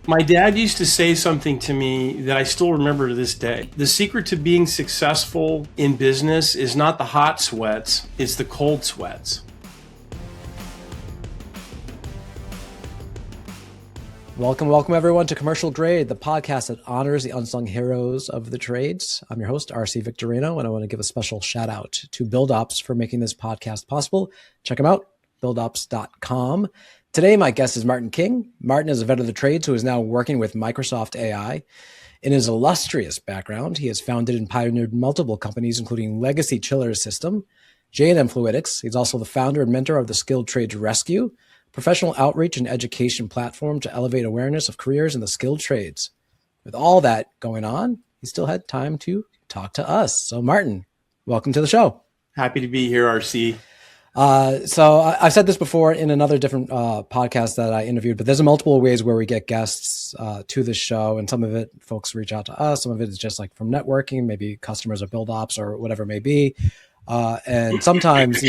My dad used to say something to me that I still remember to this day. The secret to being successful in business is not the hot sweats, it's the cold sweats. Welcome everyone to Commercial Grade, the podcast that honors the unsung heroes of the trades. I'm your host, RC Victorino, and I want to give a special shout out to BuildOps for making this podcast possible. Check them out, buildops.com. Today, my guest is Martin King. Martin is a vet of the trades who is now working with Microsoft AI. In his illustrious background, he has founded and pioneered multiple companies, including Legacy Chiller System, J&M Fluidics. He's also the founder and mentor of the Skilled Trades Rescue, professional outreach and education platform to elevate awareness of careers in the skilled trades. With all that going on, he still had time to talk to us. So Martin, welcome to the show. Happy to be here, RC. So I've said this before in another different podcast that I interviewed, but there's multiple ways where we get guests to the show. And some of it, folks reach out to us. Some of it is just like from networking, maybe customers or BuildOps or whatever it may be. And sometimes,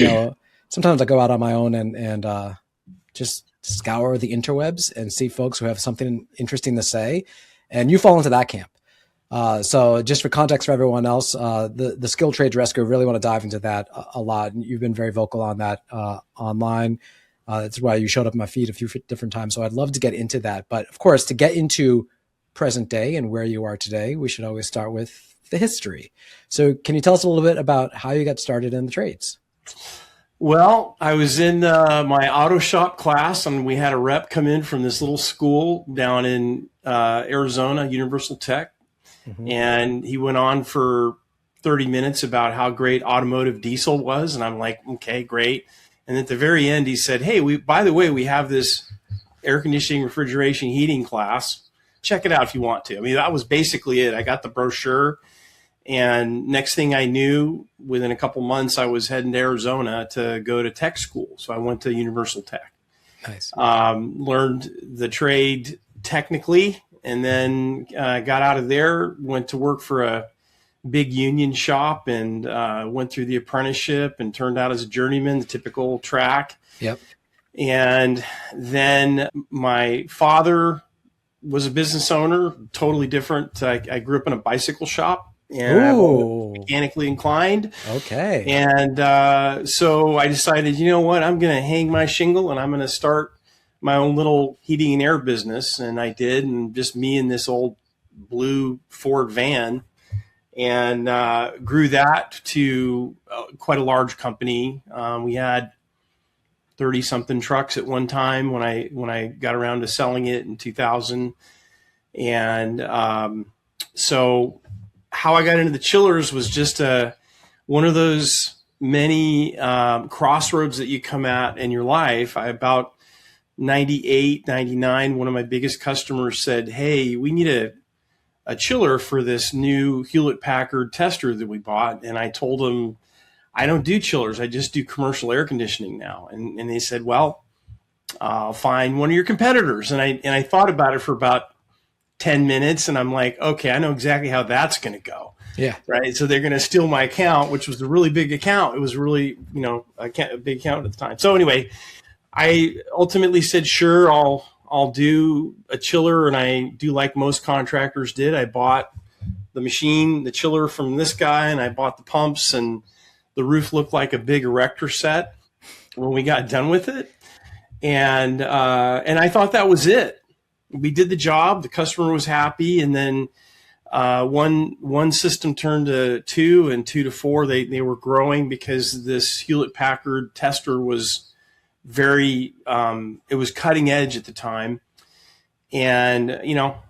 sometimes I go out on my own and just scour the interwebs and see folks who have something interesting to say. And you fall into that camp. So just for context for everyone else, the Skilled Trades Rescue, really want to dive into that a lot. And you've been very vocal on that online. That's why you showed up in my feed a few different times. So I'd love to get into that. But of course, to get into present day and where you are today, we should always start with the history. So can you tell us a little bit about how you got started in the trades? Well, I was in my auto shop class, and we had a rep come in from this little school down in Arizona, Universal Tech. Mm-hmm. And he went on for 30 minutes about how great automotive diesel was. And I'm like, okay, great. And at the very end, he said, hey, by the way, we have this air conditioning, refrigeration, heating class. Check it out if you want to. I mean, that was basically it. I got the brochure. And next thing I knew, within a couple months, I was heading to Arizona to go to tech school. So I went to Universal Tech. Nice. Learned the trade technically. And then got out of there, went to work for a big union shop and went through the apprenticeship and turned out as a journeyman, the typical track. Yep. And then my father was a business owner, totally different. I grew up in a bicycle shop and I was mechanically inclined. Okay. And so I decided, you know what, I'm going to hang my shingle and I'm going to start my own little heating and air business. And I did, and just me and this old blue Ford van, and grew that to quite a large company. We had 30 something trucks at one time when I got around to selling it in 2000. And so how I got into the chillers was just one of those many crossroads that you come at in your life. About 98, 99, one of my biggest customers said, hey, we need a chiller for this new Hewlett-Packard tester that we bought. And I told them, I don't do chillers. I just do commercial air conditioning now. And they said, well, I'll find one of your competitors. And I thought about it for about 10 minutes. And I'm like, okay, I know exactly how that's going to go. Yeah. Right. So they're going to steal my account, which was a really big account. It was really, a big account at the time. So anyway, I ultimately said, sure, I'll do a chiller. And I do like most contractors did. I bought the machine, the chiller from this guy, and I bought the pumps, and the roof looked like a big erector set when we got done with it. And I thought that was it. We did the job. The customer was happy. And then one system turned to two, and two to four. They were growing because this Hewlett-Packard tester was very, it was cutting edge at the time. And,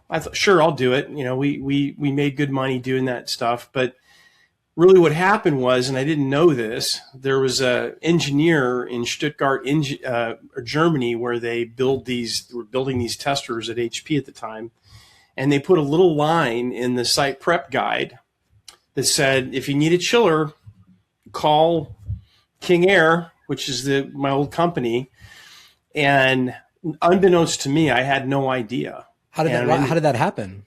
I thought, sure, I'll do it. We made good money doing that stuff. But really what happened was, and I didn't know this, there was an engineer in Stuttgart, Germany, where they were building these testers at HP at the time. And they put a little line in the site prep guide that said, if you need a chiller, call King Air, which is my old company. And unbeknownst to me, I had no idea. How did that happen?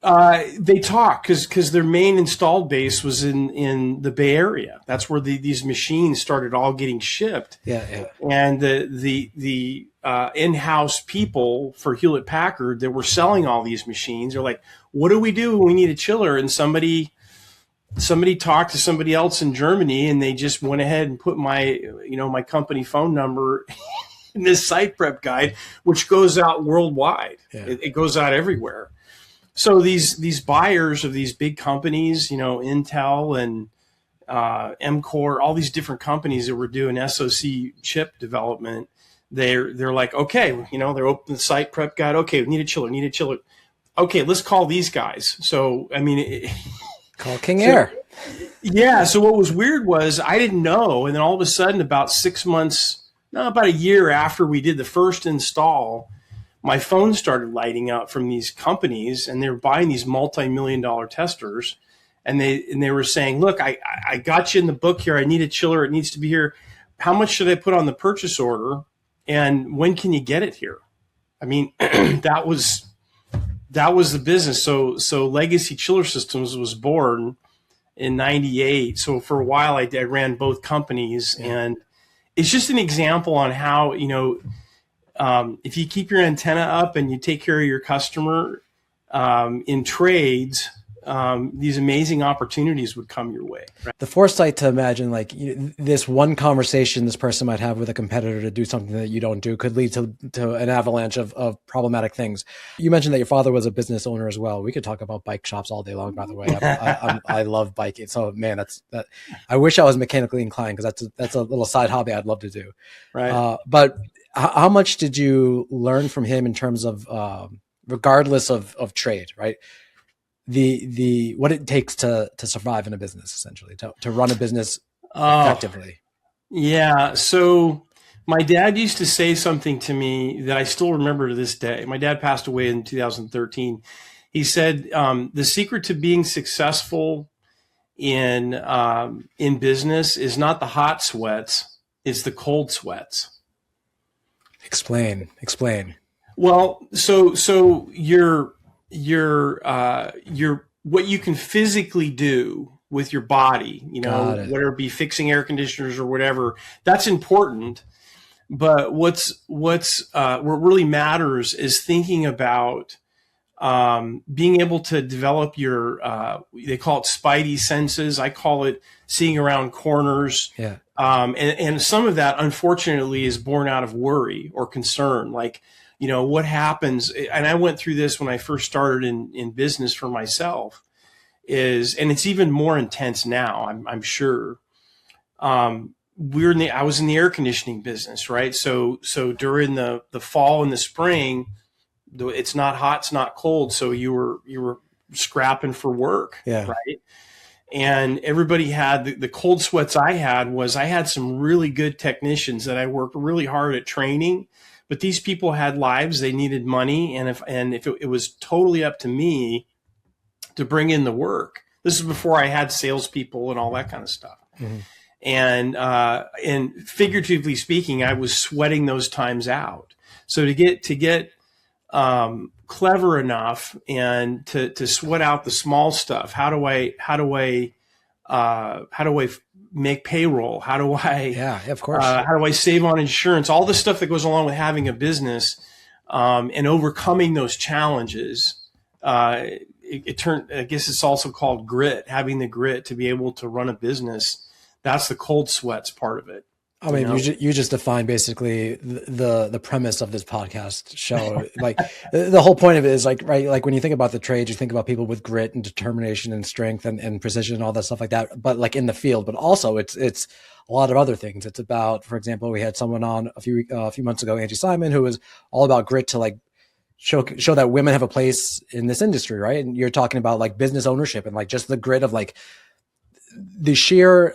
They talk because their main installed base was in the Bay Area. That's where these machines started all getting shipped. Yeah. And the in-house people for Hewlett Packard that were selling all these machines are like, what do we do when we need a chiller? And somebody talked to somebody else in Germany, and they just went ahead and put my company phone number in this site prep guide, which goes out worldwide. Yeah. It goes out everywhere. So these buyers of these big companies, Intel and MCore, all these different companies that were doing SoC chip development, they're like, okay, they're open the site prep guide. Okay, we need a chiller. Okay, let's call these guys. So call King Air. Yeah. So what was weird was I didn't know, and then all of a sudden, about 6 months, no, about a year after we did the first install, my phone started lighting up from these companies, and they were buying these multi-million-dollar testers, and they were saying, "Look, I got you in the book here. I need a chiller. It needs to be here. How much should I put on the purchase order? And when can you get it here?" I mean, that was the business. So Legacy Chiller Systems was born in '98. So for a while, I ran both companies, and it's just an example on how if you keep your antenna up and you take care of your customer in trades, these amazing opportunities would come your way. Right? The foresight to imagine this one conversation this person might have with a competitor to do something that you don't do could lead to an avalanche of problematic things. You mentioned that your father was a business owner as well. We could talk about bike shops all day long, by the way. I love biking. So man, I wish I was mechanically inclined, because that's a little side hobby I'd love to do. Right. But how much did you learn from him in terms of, regardless of trade, right? The what it takes to survive in a business, essentially, to run a business effectively. Yeah. So my dad used to say something to me that I still remember to this day. My dad passed away in 2013. He said, the secret to being successful in business is not the hot sweats, it's the cold sweats. Explain. Well, so you're what you can physically do with your body, whether it be fixing air conditioners or whatever, that's important. But what really matters is thinking about being able to develop your they call it spidey senses. I call it seeing around corners. Yeah. And some of that, unfortunately, is born out of worry or concern. Like, what happens, and I went through this when I first started in business for myself, and it's even more intense now, I'm sure. I was in the air conditioning business, right? So during the fall and the spring, it's not hot, it's not cold. So you were scrapping for work, yeah. Right? And everybody had the cold sweats. I had some really good technicians that I worked really hard at training, but these people had lives, they needed money. And if it was totally up to me to bring in the work, this is before I had salespeople and all that kind of stuff. Mm-hmm. And figuratively speaking, I was sweating those times out. So to get clever enough and to sweat out the small stuff. How do I make payroll? How do I, of course. How do I save on insurance? All the stuff that goes along with having a business, and overcoming those challenges. I guess it's also called grit, having the grit to be able to run a business. That's the cold sweats part of it. I mean, you just defined basically the premise of this podcast show. Like the whole point of it is right? Like when you think about the trades, you think about people with grit and determination and strength and precision and all that stuff like that. But like in the field, but also it's a lot of other things. It's about, for example, we had someone on a few months ago, Angie Simon, who was all about grit to like show that women have a place in this industry, right? And you're talking about like business ownership and like just the grit of like the sheer.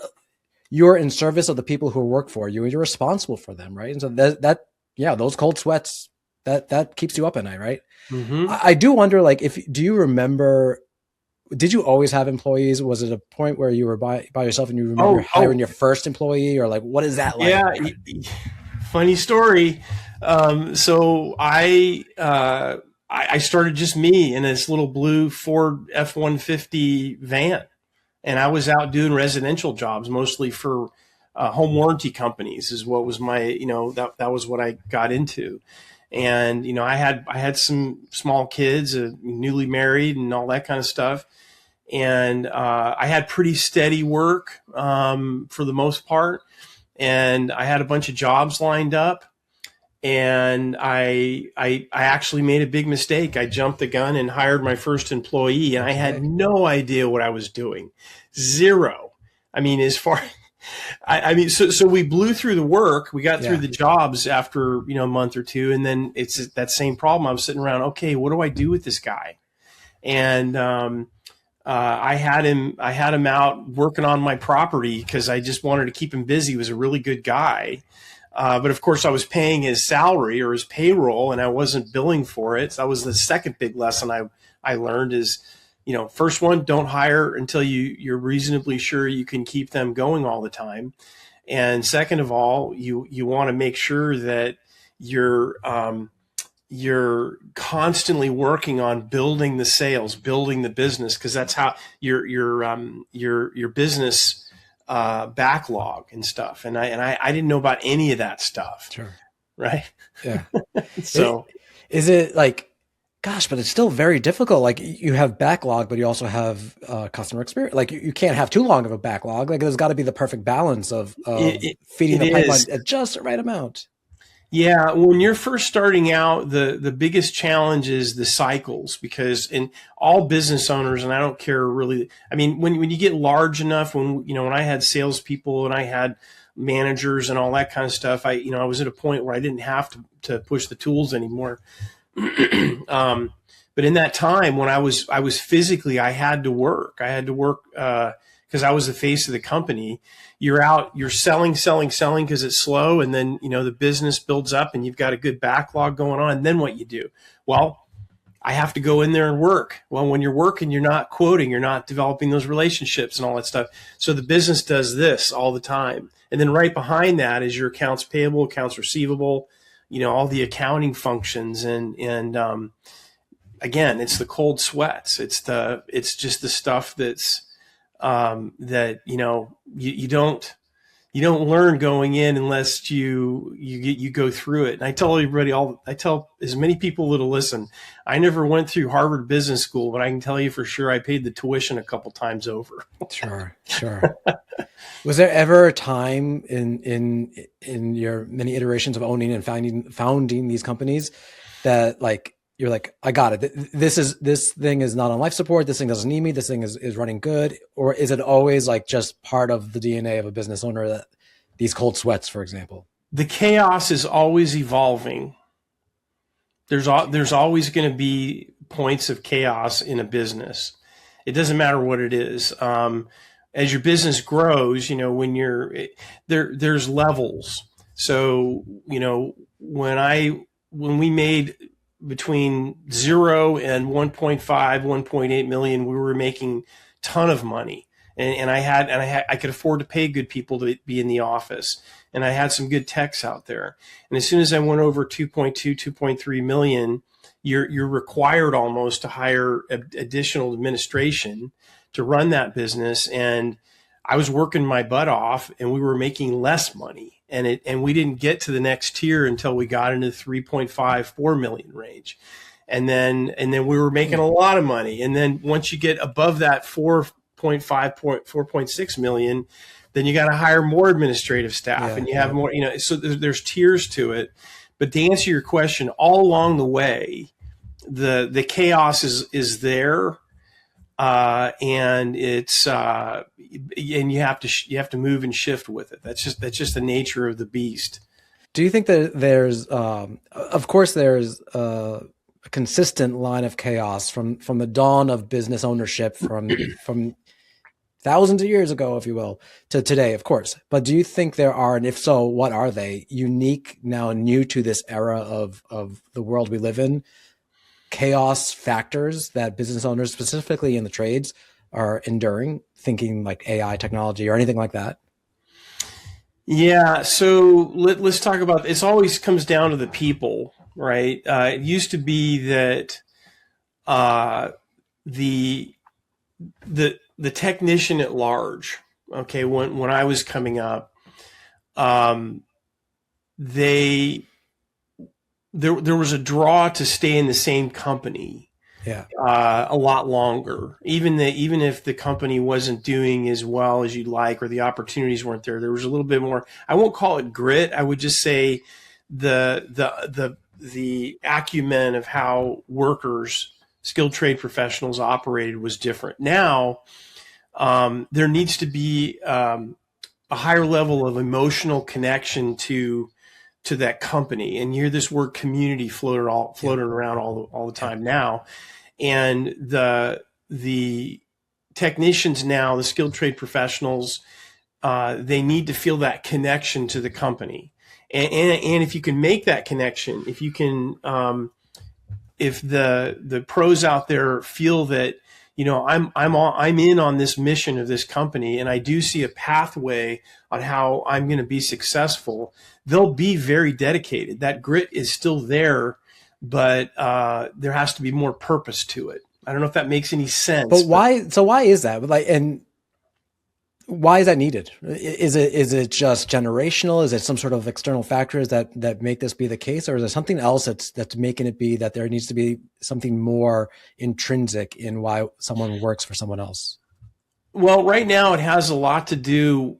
You're in service of the people who work for you and you're responsible for them. Right. And so those cold sweats, that keeps you up at night. Right. Mm-hmm. I do wonder, like, do you remember, did you always have employees? Was it a point where you were by yourself and you remember hiring your first employee, or like, what is that like? Yeah. Funny story. So I I started just me in this little blue Ford F-150 van. And I was out doing residential jobs, mostly for home warranty companies is what was my, that was what I got into. And, I had some small kids, newly married and all that kind of stuff. And I had pretty steady work for the most part. And I had a bunch of jobs lined up. And I actually made a big mistake. I jumped the gun and hired my first employee, and I had no idea what I was doing. Zero. I mean, as far, so we blew through the work. We got through the jobs after, a month or two, and then it's that same problem. I was sitting around, okay, what do I do with this guy? And I had him out working on my property because I just wanted to keep him busy. He was a really good guy. But of course I was paying his salary or his payroll and I wasn't billing for it. So that was the second big lesson I learned is, first one, don't hire until you're reasonably sure you can keep them going all the time. And second of all, you want to make sure that you're constantly working on building the sales, building the business, because that's how your business backlog and stuff. And I didn't know about any of that stuff. Sure. Right. Yeah. So is it like, gosh, but it's still very difficult. Like you have backlog, but you also have customer experience. Like you can't have too long of a backlog. Like there's got to be the perfect balance of feeding the pipeline at just the right amount. Yeah, when you're first starting out, the biggest challenge is the cycles, because in all business owners, and I don't care really, I mean, when you get large enough, when I had salespeople and I had managers and all that kind of stuff, I was at a point where I didn't have to push the tools anymore. But in that time when I was physically, I had to work because I was the face of the company. You're selling because it's slow. And then, the business builds up and you've got a good backlog going on. And then what you do? Well, I have to go in there and work. Well, when you're working, you're not quoting, you're not developing those relationships and all that stuff. So the business does this all the time. And then right behind that is your accounts payable, accounts receivable, all the accounting functions. And again, it's the cold sweats. It's just the stuff that's, that you don't learn going in unless you go through it. And I tell everybody, I tell as many people that'll listen, I never went through Harvard Business School, but I can tell you for sure I paid the tuition a couple times over. Sure. Was there ever a time in your many iterations of owning and founding these companies that like you're like, I got it. This thing is not on life support. This thing doesn't need me. This thing is running good. Or is it always like just part of the DNA of a business owner that these cold sweats, for example? The chaos is always evolving. There's always going to be points of chaos in a business. It doesn't matter what it is. As your business grows, when there's levels. So, when we made between 0 and 1.5, 1.8 million, we were making a ton of money. And I could afford to pay good people to be in the office. And I had some good techs out there. And as soon as I went over 2.2, 2.3 million, you're required almost to hire additional administration to run that business. And I was working my butt off and we were making less money. And we didn't get to the next tier until we got into the 3.5, 4 million range. And then we were making a lot of money. And then once you get above that 4.5, 4.6 million, then you got to hire more administrative staff and you have more, so there's tiers to it. But to answer your question, all along the way, the chaos is there. And it's and you have to move and shift with it. That's just the nature of the beast. Do you think that there's of course there's a consistent line of chaos from the dawn of business ownership from thousands of years ago, if you will, to today, of course. But do you think there are, and if so, what are they, unique now and new to this era of the world we live in, chaos factors that business owners, specifically in the trades, are enduring, thinking like AI technology or anything like that? Yeah. So let's talk about, it always comes down to the people. right? It used to be that uh, the the technician at large, okay, when I was coming up, um, they there was a draw to stay in the same company Yeah. a lot longer, even if the company wasn't doing as well as you'd like or the opportunities weren't there. There was a little bit more. I won't call it grit. I would just say the acumen of how workers, skilled trade professionals operated was different. Now there needs to be a higher level of emotional connection to that company, and you hear this word community floating around all the time now. And the technicians now, the skilled trade professionals, they need to feel that connection to the company. And if you can make that connection, if you can, if the pros out there feel that, I'm in on this mission of this company, and I do see a pathway on how I'm going to be successful, they'll be very dedicated. That grit is still there, but there has to be more purpose to it. I don't know if that makes any sense. But why? So why is that? Like, and why is that needed? Is it just generational? Is it some sort of external factors that make this be the case, or is there something else that's making it be that there needs to be something more intrinsic in why someone works for someone else? Well, right now it has a lot to do.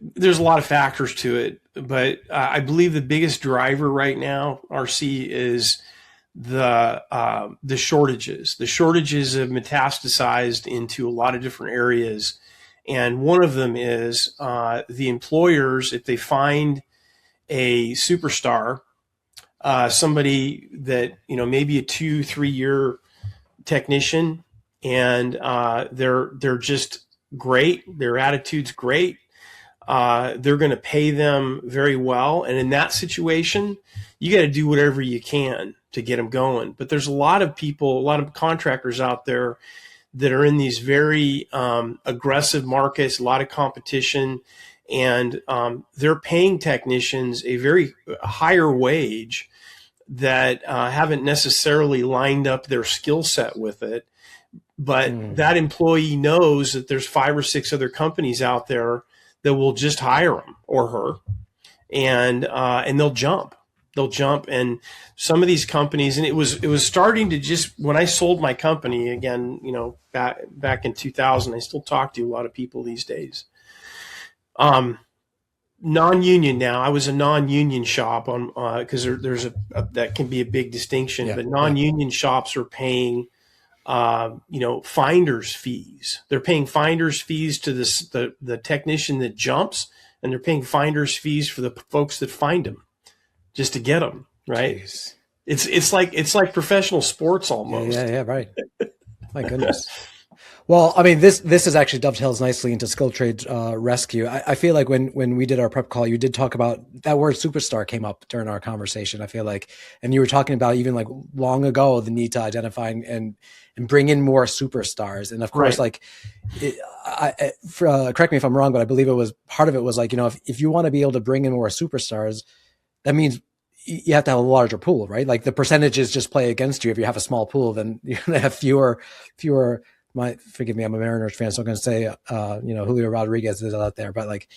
There's a lot of factors to it, but I believe the biggest driver right now, RC, is the shortages. The shortages have metastasized into a lot of different areas. And one of them is the employers, if they find a superstar, somebody that, maybe a 2-3 year technician, and they're just great, their attitude's great, they're going to pay them very well. And in that situation, you got to do whatever you can to get them going. But there's a lot of people, a lot of contractors out there that are in these very aggressive markets, a lot of competition, and they're paying technicians a very higher wage that haven't necessarily lined up their skill set with it. But that employee knows that there's 5 or 6 other companies out there that will just hire him or her, and they'll jump. They'll jump. And some of these companies, and it was starting to just, when I sold my company again, back in 2000, I still talk to a lot of people these days. Non-union now, I was a non-union shop on, because there's that can be a big distinction, but non-union shops are paying, finder's fees. They're paying finder's fees to the technician that jumps, and they're paying finder's fees for the folks that find them, just to get them, right? Jeez. It's like professional sports almost. Yeah, right. My goodness. Well, I mean, this is actually dovetails nicely into skilled trades rescue. I feel like when we did our prep call, you did talk about that word superstar came up during our conversation. I feel like, and you were talking about even like long ago, the need to identify and bring in more superstars. And of course, right. Correct me if I'm wrong, but I believe part of it was like, if you want to be able to bring in more superstars, that means you have to have a larger pool, right? Like the percentages just play against you. If you have a small pool, then you're going to have fewer. Forgive me, I'm a Mariners fan, so I'm going to say, Julio Rodriguez is out there, but like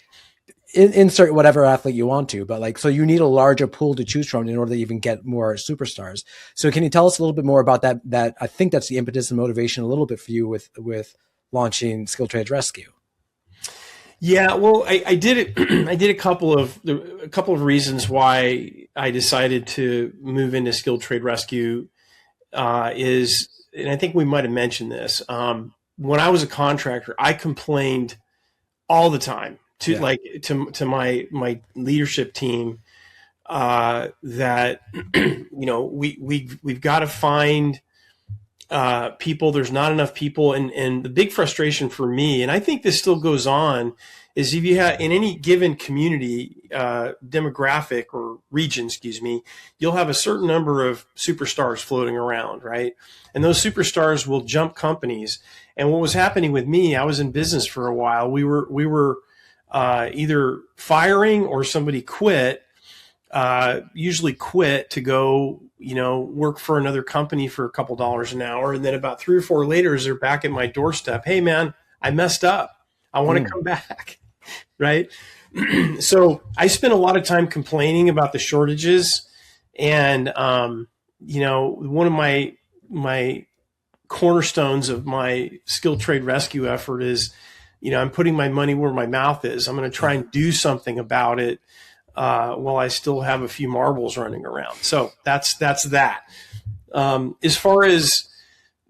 insert whatever athlete you want to, but like, so you need a larger pool to choose from in order to even get more superstars. So can you tell us a little bit more about that? I think that's the impetus and motivation a little bit for you with launching Skilled Trades Rescue. Yeah, well, I did it. I did a couple of reasons why I decided to move into Skilled Trade Rescue and I think we might have mentioned this. When I was a contractor, I complained all the time to my leadership team that we've got to find people. There's not enough people, and the big frustration for me, and I think this still goes on, is if you have in any given community, demographic or region, you'll have a certain number of superstars floating around, right? And those superstars will jump companies. And what was happening with me, I was in business for a while. We were either firing or somebody quit usually quit to go, work for another company for a couple dollars an hour. And then about 3 or 4 later, they're back at my doorstep. Hey man, I messed up. I want to come back. Right. So I spent a lot of time complaining about the shortages. And, one of my cornerstones of my skilled trade rescue effort is, I'm putting my money where my mouth is. I'm going to try and do something about it while I still have a few marbles running around. So that's that. As far as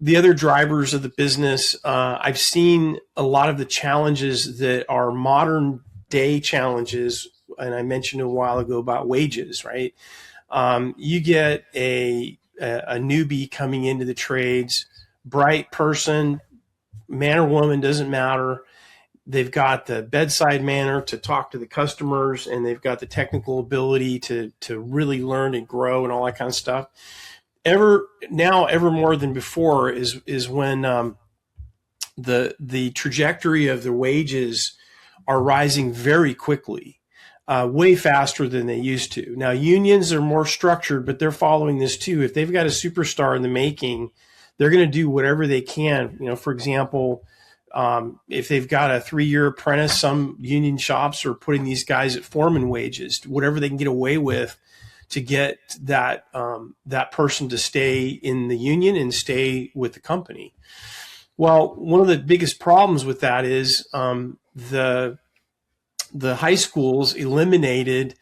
the other drivers of the business, I've seen a lot of the challenges that are modern day challenges. And I mentioned a while ago about wages, right? You get a newbie coming into the trades, bright person, man or woman, doesn't matter. They've got the bedside manner to talk to the customers, and they've got the technical ability to really learn and grow and all that kind of stuff. Ever more than before is when the trajectory of the wages are rising very quickly, way faster than they used to. Now, unions are more structured, but they're following this too. If they've got a superstar in the making, they're going to do whatever they can. For example, if they've got a 3-year apprentice, some union shops are putting these guys at foreman wages, whatever they can get away with to get that person to stay in the union and stay with the company. Well, one of the biggest problems with that is the high schools eliminated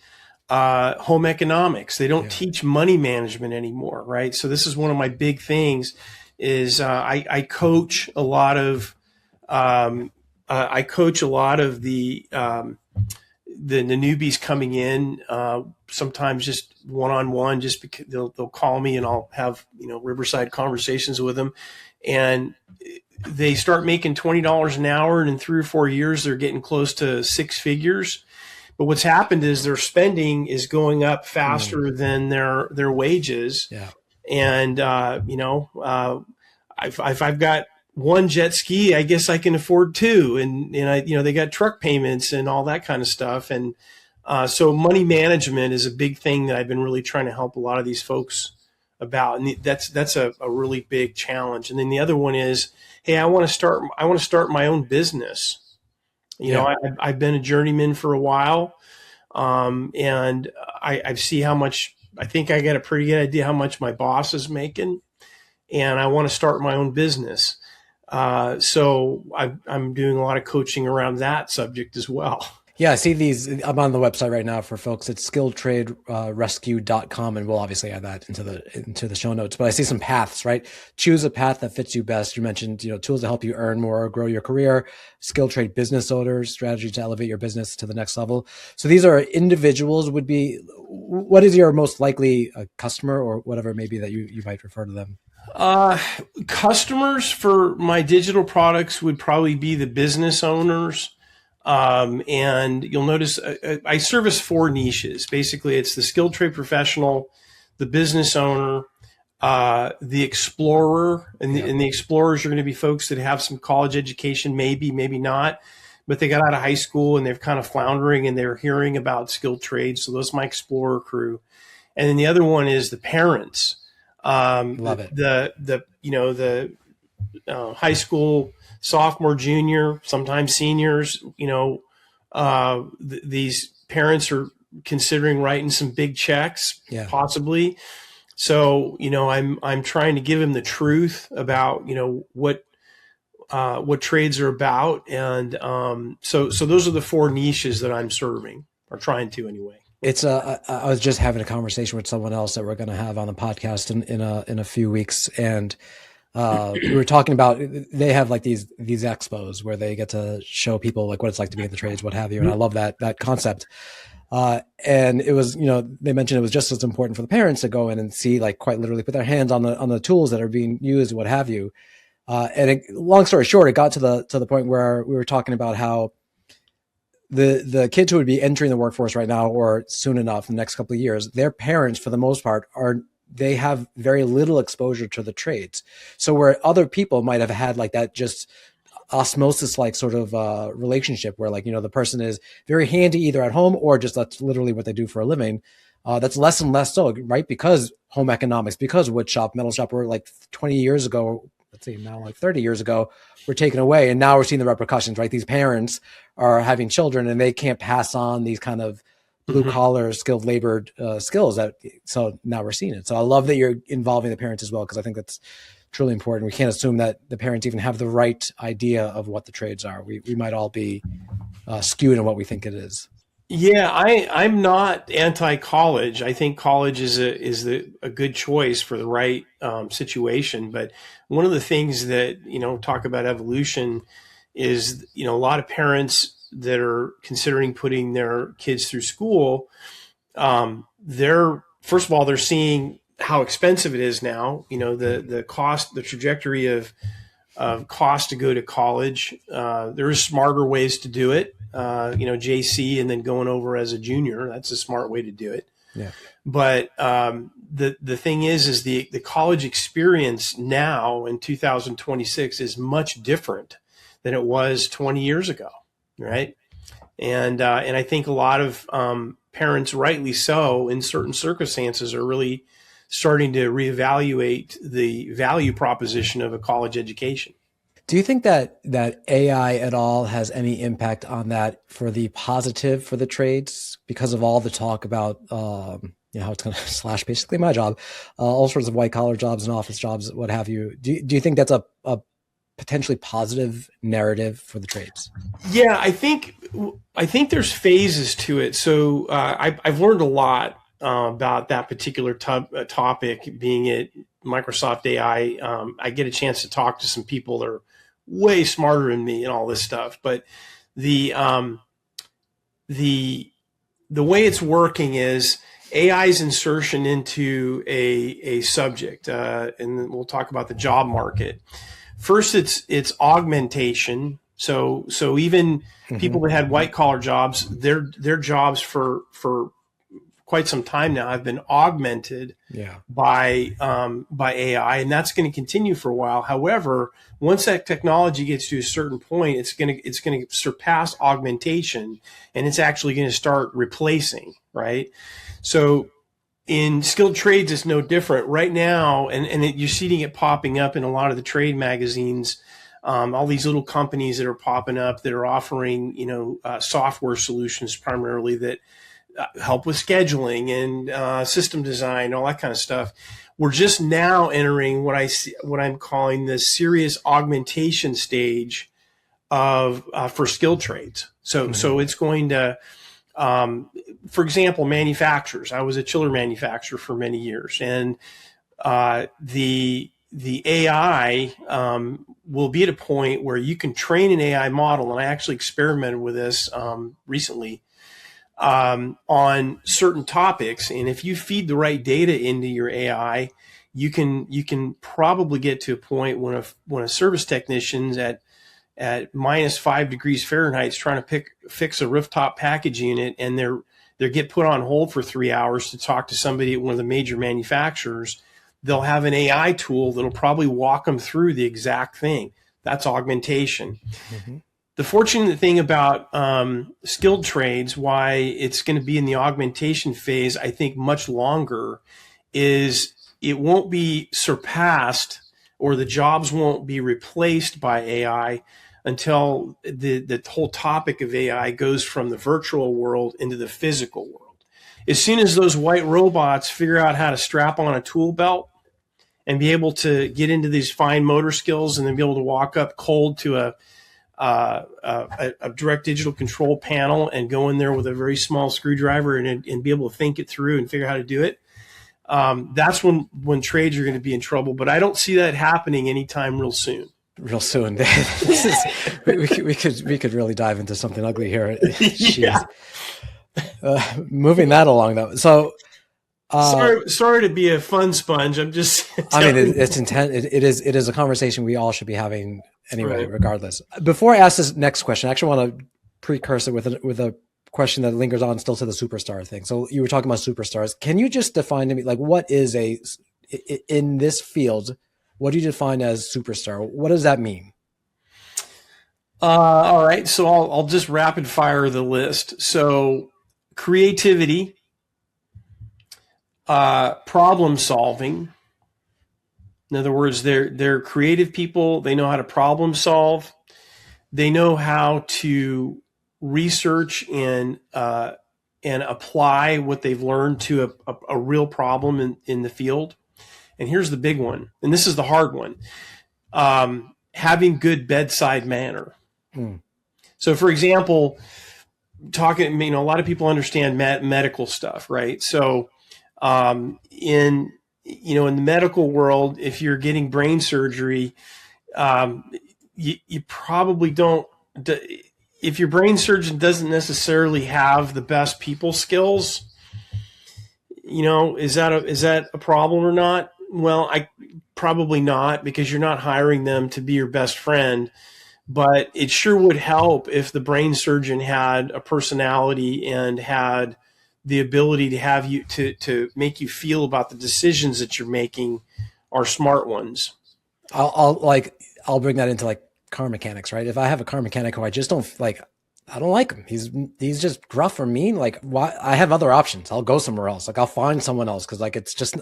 home economics. They don't teach money management anymore, right? So this is one of my big things. Is I coach a lot of the newbies coming in, sometimes just one-on-one, just because they'll call me and I'll have, Riverside conversations with them, and they start making $20 an hour, and in 3 or 4 years, they're getting close to 6 figures. But what's happened is their spending is going up faster than their wages. Yeah. And, if I've got one jet ski, I guess I can afford 2. And they got truck payments and all that kind of stuff. And so money management is a big thing that I've been really trying to help a lot of these folks about. And that's a really big challenge. And then the other one is, hey, I want to start my own business. I've been a journeyman for a while. And I see how much, I think I got a pretty good idea how much my boss is making, and I want to start my own business. So I'm doing a lot of coaching around that subject as well. Yeah, I see these. I'm on the website right now for folks. It's skilledtraderescue.com, and we'll obviously add that into the show notes. But I see some paths, right? Choose a path that fits you best. You mentioned, tools to help you earn more, grow your career, skilled trade business owners, strategy to elevate your business to the next level. So these are individuals. What is your most likely customer, or whatever it may be that you might refer to them? Customers for my digital products would probably be the business owners. And you'll notice I service 4 niches. Basically, it's the skilled trade professional, the business owner, the explorer, and the explorers are going to be folks that have some college education, maybe not, but they got out of high school and they're kind of floundering and they're hearing about skilled trades. So those are my explorer crew. And then the other one is the parents. Love it. The high school sophomore, junior, sometimes seniors, these parents are considering writing some big checks, possibly. So, I'm trying to give them the truth about, what trades are about. And, so those are the 4 niches that I'm serving, or trying to anyway. It's I was just having a conversation with someone else that we're going to have on the podcast in a few weeks. And, we were talking about, they have like these expos where they get to show people like what it's like to be in the trades, what have you. And I love that concept. And it was, they mentioned it was just as important for the parents to go in and see, like, quite literally put their hands on the tools that are being used, what have you. And long story short, it got to the point where we were talking about how the kids who would be entering the workforce right now, or soon enough in the next couple of years, their parents, for the most part, they have very little exposure to the trades. So where other people might have had like that just osmosis like sort of relationship where, like, the person is very handy either at home or just that's literally what they do for a living. That's less and less so, right? Because home economics, because wood shop, metal shop were like 20 years ago, let's say now like 30 years ago, were taken away. And now we're seeing the repercussions, right? These parents are having children and they can't pass on these kind of blue collar skilled labor skills. So now we're seeing it. So I love that you're involving the parents as well, because I think that's truly important. We can't assume that the parents even have the right idea of what the trades are. We might all be skewed in what we think it is. Yeah, I'm not anti-college. I think college is a good choice for the right situation. But one of the things that, talk about evolution is, a lot of parents that are considering putting their kids through school, first of all, they're seeing how expensive it is now. The cost, the trajectory of cost to go to college. There's smarter ways to do it. JC and then going over as a junior. That's a smart way to do it. Yeah. But the thing is the college experience now in 2026 is much different than it was 20 years ago, right? And I think a lot of parents, rightly so, in certain circumstances, are really starting to reevaluate the value proposition of a college education. Do you think that AI at all has any impact on that for the positive for the trades, because of all the talk about how it's going to slash basically my job, all sorts of white collar jobs and office jobs, what have you? Do you think that's a potentially positive narrative for the trades? Yeah, I think there's phases to it. So I've learned a lot about that particular topic, being at Microsoft AI. I get a chance to talk to some people that are way smarter than me and all this stuff. But the way it's working is AI's insertion into a subject, and then we'll talk about the job market. First, it's augmentation. So even people that had white collar jobs, their jobs for quite some time now have been augmented by AI, and that's going to continue for a while. However, once that technology gets to a certain point, it's going to surpass augmentation, and it's actually going to start replacing, right? So in skilled trades, it's no different right now, and you're seeing it popping up in a lot of the trade magazines. All these little companies that are popping up that are offering, software solutions primarily that help with scheduling and system design, all that kind of stuff. We're just now entering what I'm calling the serious augmentation stage of for skilled trades. So it's going to, for example, manufacturers. I was a chiller manufacturer for many years, and the AI will be at a point where you can train an AI model, and I actually experimented with this recently. On certain topics, and if you feed the right data into your AI, you can probably get to a point when a service technician's at minus 5 degrees Fahrenheit is trying to fix a rooftop package unit, and they get put on hold for 3 hours to talk to somebody at one of the major manufacturers. They'll have an AI tool that'll probably walk them through the exact thing. That's augmentation. Mm-hmm. The fortunate thing about skilled trades, why it's going to be in the augmentation phase, I think much longer, is it won't be surpassed, or the jobs won't be replaced by AI until the whole topic of AI goes from the virtual world into the physical world. As soon as those white robots figure out how to strap on a tool belt and be able to get into these fine motor skills, and then be able to walk up cold to a direct digital control panel and go in there with a very small screwdriver and be able to think it through and figure out how to do it. That's when trades are going to be in trouble. But I don't see that happening anytime real soon. Real soon. we could really dive into something ugly here. Yeah. Moving that along though. So sorry to be a fun sponge. I'm just. I mean, it's intent. It is a conversation we all should be having anyway, right, regardless. Before I ask this next question, I actually want to precursor with a question that lingers on still to the superstar thing. So you were talking about superstars. Can you just define to me, like, what is in this field, what do you define as superstar? What does that mean? All right. So I'll just rapid fire the list. So creativity, problem solving. In other words, they're creative people. They know how to problem solve. They know how to research and apply what they've learned to a real problem in the field. And here's the big one, and this is the hard one: having good bedside manner. So, for example, a lot of people understand medical stuff, right? So, in the medical world, if you're getting brain surgery, you probably don't. If your brain surgeon doesn't necessarily have the best people skills, is that a problem or not? Well, probably not, because you're not hiring them to be your best friend. But it sure would help if the brain surgeon had a personality and had the ability to have you to make you feel about the decisions that you're making are smart ones. I'll bring that into like car mechanics, right? If I have a car mechanic who I just don't like, I don't like him. He's just gruff or mean. Like, why? I have other options. I'll go somewhere else. Like, I'll find someone else, because like it's just,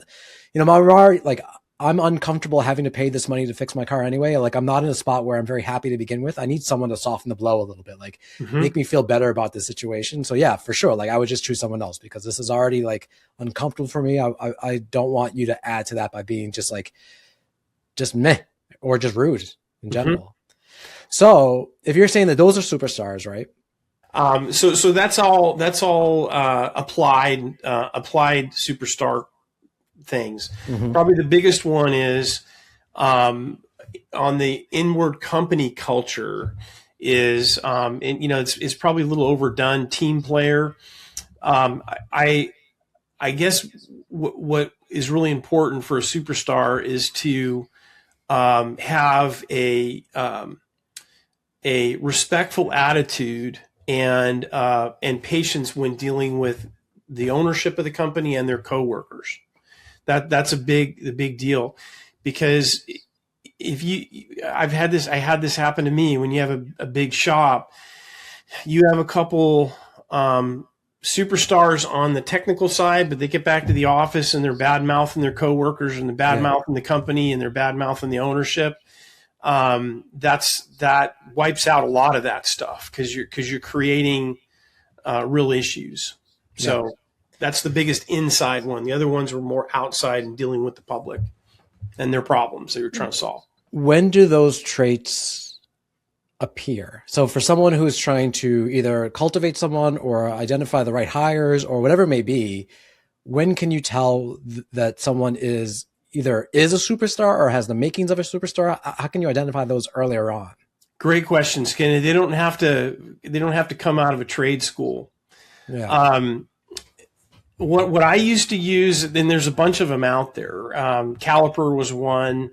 I'm uncomfortable having to pay this money to fix my car anyway. Like, I'm not in a spot where I'm very happy to begin with. I need someone to soften the blow a little bit, like make me feel better about the situation. So yeah, for sure. Like, I would just choose someone else, because this is already like uncomfortable for me. I don't want you to add to that by being just meh or just rude in general. So if you're saying that those are superstars, right? So that's all applied superstar things. Probably the biggest one is on the inward company culture is, it's probably a little overdone, team player. I guess what is really important for a superstar is to have a respectful attitude and patience when dealing with the ownership of the company and their coworkers. That's the big deal, because I had this happen to me. When you have a big shop, you have a couple superstars on the technical side, but they get back to the office and they're bad mouthing their coworkers and they're bad mouthing the company and they're bad mouthing the ownership. That wipes out a lot of that stuff, because you're creating real issues. So that's the biggest inside one. The other ones were more outside and dealing with the public and their problems that you're trying to solve. When do those traits appear? So for someone who's trying to either cultivate someone or identify the right hires or whatever it may be, when can you tell that someone is a superstar or has the makings of a superstar? How can you identify those earlier on? Great question, Skinny. They don't have to come out of a trade school. Yeah. What I used to use, and there's a bunch of them out there. Caliper was one.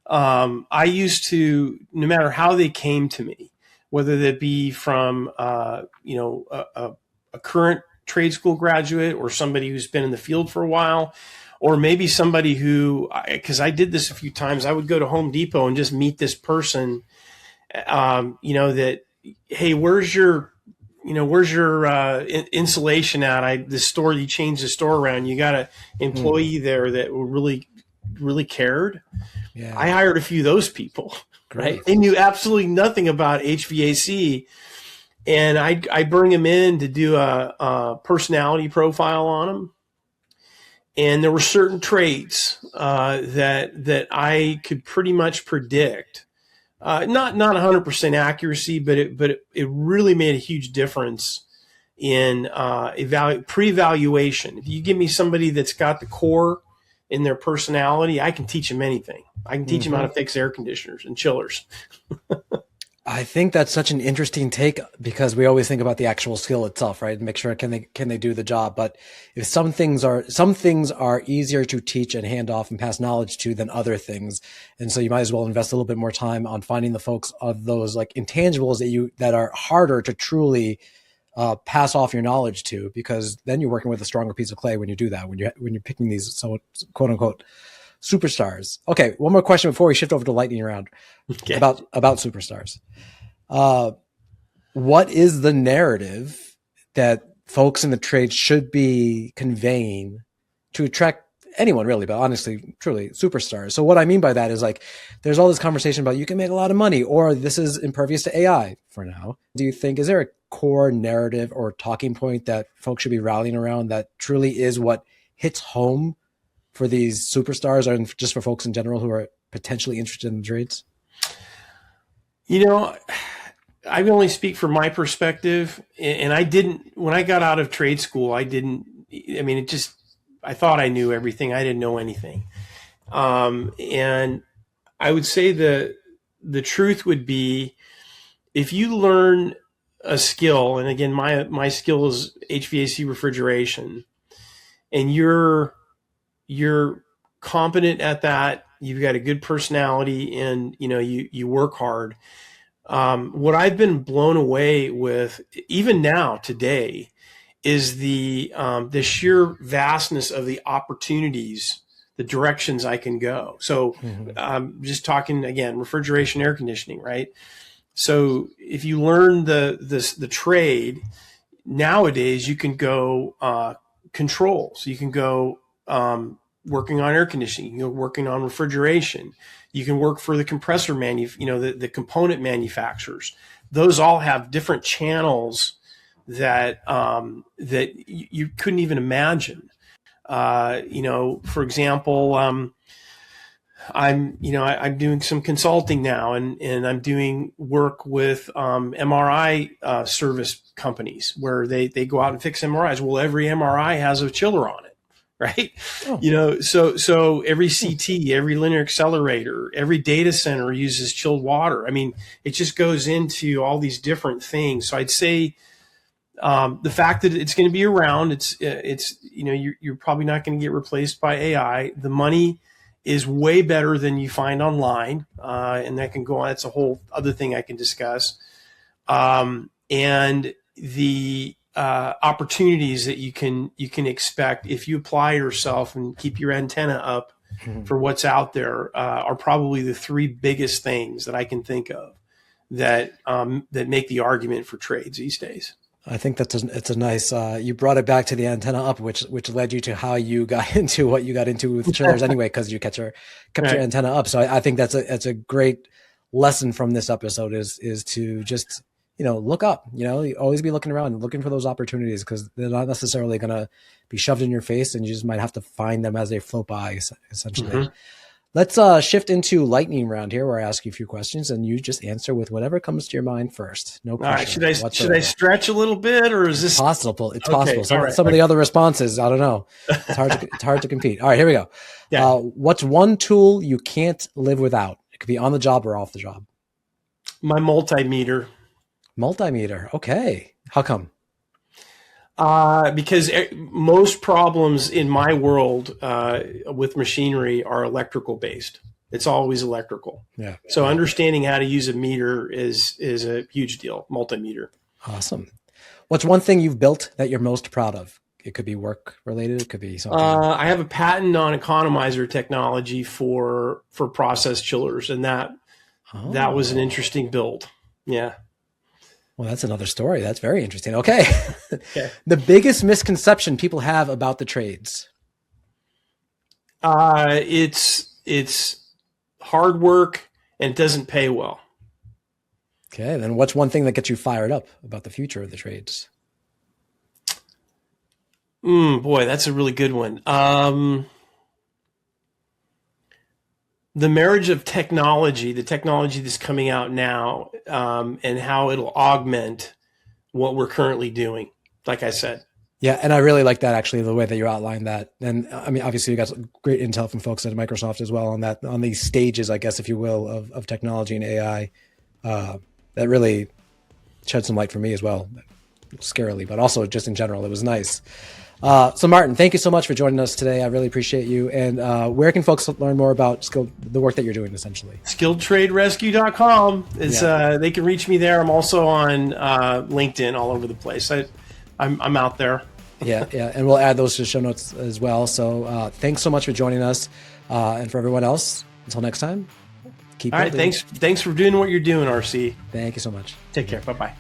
I used to, no matter how they came to me, whether that be from a current trade school graduate or somebody who's been in the field for a while, or maybe somebody who, because I did this a few times, I would go to Home Depot and just meet this person, that, hey, where's your insulation at? The store, you changed the store around. You got an employee there that really, really cared. Yeah. I hired a few of those people. Great. They knew absolutely nothing about HVAC. And I bring them in to do a personality profile on them. And there were certain traits that I could pretty much predict. Not 100% accuracy, but it really made a huge difference in pre-evaluation. If you give me somebody that's got the core in their personality, I can teach them anything. I can teach them how to fix air conditioners and chillers. I think that's such an interesting take, because we always think about the actual skill itself, right? And make sure can they do the job. But if some things are easier to teach and hand off and pass knowledge to than other things, and so you might as well invest a little bit more time on finding the folks of those like intangibles that are harder to truly pass off your knowledge to, because then you're working with a stronger piece of clay when you do that, when you're picking these quote unquote superstars. Okay, one more question before we shift over to lightning round. Okay. About superstars. What is the narrative that folks in the trade should be conveying to attract anyone really, but honestly, truly superstars. So what I mean by that is like, there's all this conversation about you can make a lot of money or this is impervious to AI for now. Do you think, is there a core narrative or talking point that folks should be rallying around that truly is what hits home for these superstars and just for folks in general who are potentially interested in the trades? You know, I can only speak from my perspective, and I didn't, when I got out of trade school, I thought I knew everything. I didn't know anything. And I would say the truth would be, if you learn a skill, and again, my skill is HVAC refrigeration, and you're competent at that, you've got a good personality, and you work hard. What I've been blown away with, even now today, is the sheer vastness of the opportunities, the directions I can go. So just talking again, refrigeration, air conditioning, right? So if you learn the trade, nowadays you can go controls. You can go working on air conditioning. You can go working on refrigeration. You can work for the compressor the component manufacturers. Those all have different channels that you couldn't even imagine. For example, I'm doing some consulting now, and I'm doing work with MRI service companies where they go out and fix MRIs. Well, every MRI has a chiller on it, right? Oh. So every CT, every linear accelerator, every data center uses chilled water. I mean, it just goes into all these different things. So I'd say the fact that it's going to be around, you're probably not going to get replaced by AI. The money is way better than you find online, and that can go on. That's a whole other thing I can discuss. And the opportunities that you can expect if you apply yourself and keep your antenna up for what's out there are probably the three biggest things that I can think of that make the argument for trades these days. I think it's a nice, you brought it back to the antenna up, which led you to how you got into what you got into with chillers anyway, because you kept your antenna up. So I think that's a great lesson from this episode is to just, look up, you always be looking around and looking for those opportunities, because they're not necessarily going to be shoved in your face, and you just might have to find them as they float by, essentially. Mm-hmm. Let's shift into lightning round here, where I ask you a few questions and you just answer with whatever comes to your mind first. No pressure. All right. Should I stretch a little bit, or is this possible? It's possible. Some of the other responses, I don't know. It's hard to compete. All right, here we go. Yeah. What's one tool you can't live without? It could be on the job or off the job. My multimeter. Multimeter. Okay. How come? Because most problems in my world with machinery are electrical based. It's always electrical. Yeah. So understanding how to use a meter is a huge deal. Multimeter. Awesome. What's one thing you've built that you're most proud of? It could be work related. It could be something. I have a patent on economizer technology for process chillers, and that was an interesting build. Yeah. Well, that's another story. That's very interesting. Okay. The biggest misconception people have about the trades. It's hard work and it doesn't pay well. Okay. Then what's one thing that gets you fired up about the future of the trades? Boy, that's a really good one. The marriage of technology, the technology that's coming out now, and how it'll augment what we're currently doing, like I said. Yeah, and I really like that, actually, the way that you outlined that. And I mean, obviously you got some great intel from folks at Microsoft as well on these stages, I guess, if you will, of technology and AI. That really shed some light for me as well, scarily, but also just in general, it was nice. So Martin, thank you so much for joining us today. I really appreciate you. And where can folks learn more about the work that you're doing, essentially? SkilledTradeRescue.com. They can reach me there. I'm also on LinkedIn, all over the place. I'm out there. Yeah. And we'll add those to the show notes as well. So thanks so much for joining us. And for everyone else, until next time, keep building. All right. Thanks for doing what you're doing, RC. Thank you so much. Take care. Bye-bye.